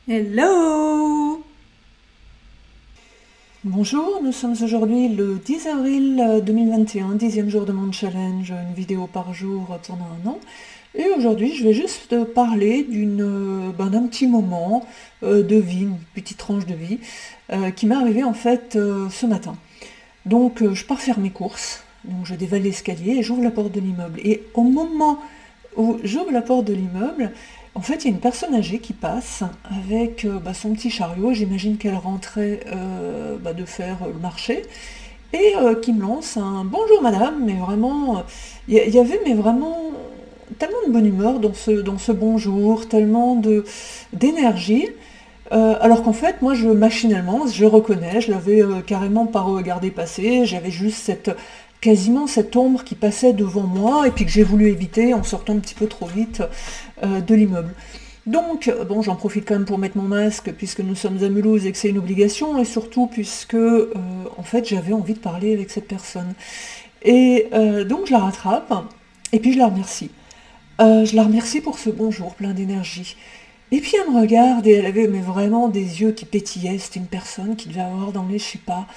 Hello! Bonjour, nous sommes aujourd'hui le 10 avril 2021, 10e jour de mon challenge, une vidéo par jour pendant un an. Et aujourd'hui, je vais juste parler d'un petit moment de vie, une petite tranche de vie, qui m'est arrivé en fait ce matin. Donc, je pars faire mes courses, donc je dévale l'escalier et j'ouvre la porte de l'immeuble. Et au moment où j'ouvre la porte de l'immeuble, en fait, il y a une personne âgée qui passe avec son petit chariot. J'imagine qu'elle rentrait de faire le marché et qui me lance un bonjour madame. Mais vraiment, il y avait mais vraiment tellement de bonne humeur dans ce bonjour, tellement d'énergie. Alors qu'en fait, moi, machinalement, je reconnais, je l'avais carrément pas regardé passer, j'avais juste quasiment cette ombre qui passait devant moi et puis que j'ai voulu éviter en sortant un petit peu trop vite de l'immeuble. Donc, bon, j'en profite quand même pour mettre mon masque puisque nous sommes à Mulhouse et que c'est une obligation et surtout puisque, en fait, j'avais envie de parler avec cette personne. Et donc, je la rattrape et puis je la remercie. Je la remercie pour ce bonjour plein d'énergie. Et puis elle me regarde et elle avait mais vraiment des yeux qui pétillaient. C'était une personne qui devait avoir dans les, je sais pas,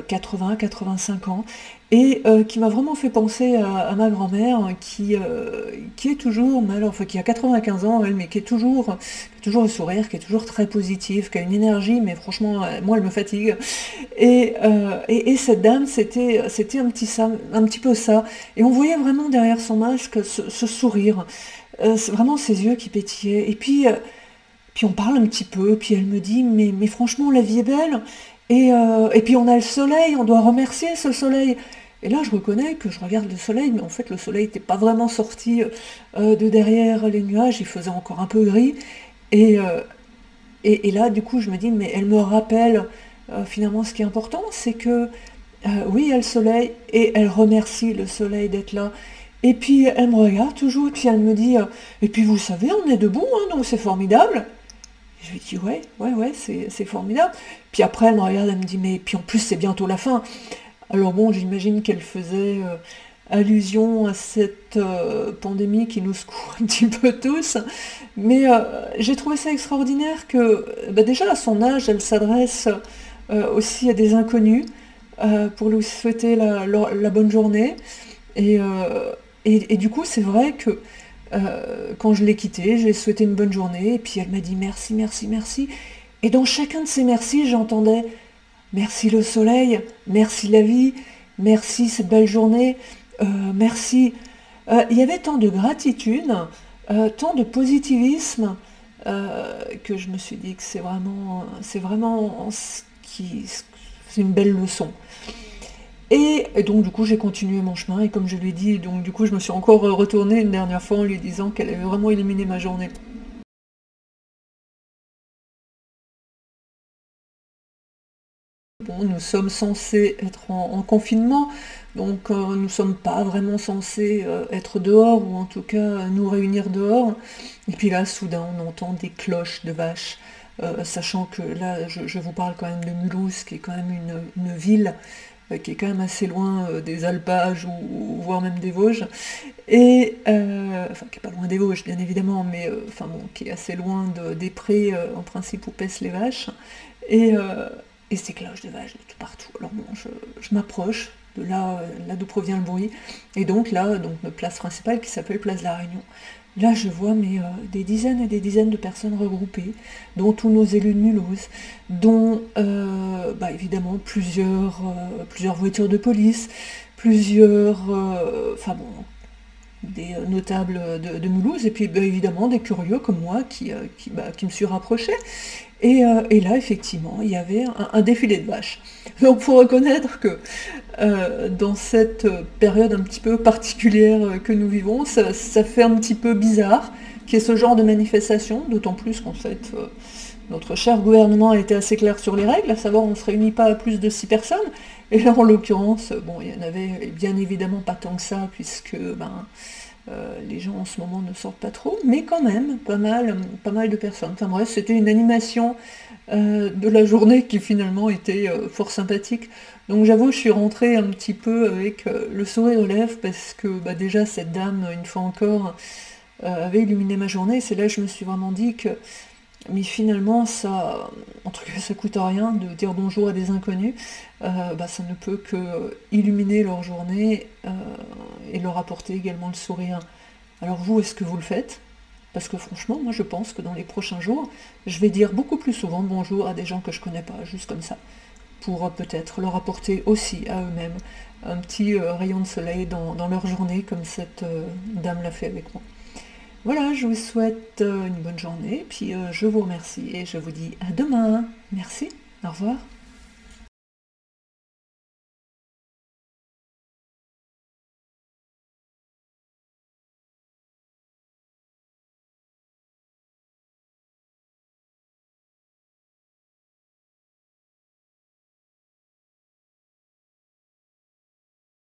80-85 ans, et qui m'a vraiment fait penser à ma grand-mère qui est toujours, enfin qui a 95 ans elle, mais qui a toujours le sourire, qui est toujours très positive, qui a une énergie, mais franchement, moi elle me fatigue. Et cette dame, c'était un petit peu ça. Et on voyait vraiment derrière son masque ce sourire, vraiment ses yeux qui pétillaient. Puis on parle un petit peu, puis elle me dit, mais franchement, la vie est belle. Et puis on a le soleil, on doit remercier ce soleil. Et là, je reconnais que je regarde le soleil, mais en fait, le soleil n'était pas vraiment sorti de derrière les nuages, il faisait encore un peu gris. Et, euh, et là, du coup, je me dis, mais elle me rappelle finalement ce qui est important, c'est que oui, il y a le soleil, et elle remercie le soleil d'être là. Et puis elle me regarde toujours, et puis elle me dit, et puis vous savez, on est debout, hein, donc c'est formidable. Et je lui dis, ouais, c'est formidable. Puis après, elle me regarde, elle me dit, mais puis en plus, c'est bientôt la fin. Alors bon, j'imagine qu'elle faisait allusion à cette pandémie qui nous secoue un petit peu tous. Mais j'ai trouvé ça extraordinaire que, déjà à son âge, elle s'adresse aussi à des inconnus pour lui souhaiter la bonne journée. Et, euh, et du coup, c'est vrai que quand je l'ai quittée, j'ai souhaité une bonne journée, et puis elle m'a dit merci, merci, merci. Et dans chacun de ces merci, j'entendais merci le soleil, merci la vie, merci cette belle journée, merci. Il y avait tant de gratitude, tant de positivisme, que je me suis dit que c'est vraiment c'est une belle leçon. Et donc du coup j'ai continué mon chemin et comme je lui ai dit, donc du coup je me suis encore retournée une dernière fois en lui disant qu'elle avait vraiment éliminé ma journée. Bon, nous sommes censés être en confinement, donc nous ne sommes pas vraiment censés être dehors, ou en tout cas nous réunir dehors. Et puis là, soudain, on entend des cloches de vaches, sachant que là, je vous parle quand même de Mulhouse, qui est quand même une ville qui est quand même assez loin des alpages, ou voire même des Vosges, enfin qui est pas loin des Vosges bien évidemment, mais enfin bon, qui est assez loin des prés en principe où paissent les vaches. Et, euh, et ces cloches de vaches de tout partout. Alors bon, je m'approche de là d'où provient le bruit, et donc là, donc notre place principale qui s'appelle Place de la Réunion. Là, je vois des dizaines et des dizaines de personnes regroupées, dont tous nos élus de Mulhouse, dont évidemment plusieurs voitures de police, enfin bon, des notables de Mulhouse, et puis évidemment des curieux comme moi qui me suis rapproché. Et là, effectivement, il y avait un défilé de vaches. Donc, il faut reconnaître que dans cette période un petit peu particulière que nous vivons, ça fait un petit peu bizarre qu'il y ait ce genre de manifestation, d'autant plus qu'en fait, notre cher gouvernement a été assez clair sur les règles, à savoir on ne se réunit pas à plus de 6 personnes. Et là, en l'occurrence, bon, il y en avait bien évidemment pas tant que ça, puisque les gens en ce moment ne sortent pas trop, mais quand même, pas mal de personnes. Enfin bref, c'était une animation de la journée qui finalement était fort sympathique. Donc j'avoue, je suis rentrée un petit peu avec le sourire aux lèvres, parce que déjà cette dame, une fois encore, avait illuminé ma journée. C'est là que je me suis vraiment dit que Mais finalement, ça, en tout cas, ça coûte rien de dire bonjour à des inconnus. Ça ne peut que illuminer leur journée et leur apporter également le sourire. Alors vous, est-ce que vous le faites? Parce que franchement, moi je pense que dans les prochains jours, je vais dire beaucoup plus souvent bonjour à des gens que je connais pas, juste comme ça, pour peut-être leur apporter aussi à eux-mêmes un petit rayon de soleil dans leur journée, comme cette dame l'a fait avec moi. Voilà, je vous souhaite une bonne journée, puis je vous remercie et je vous dis à demain. Merci, au revoir.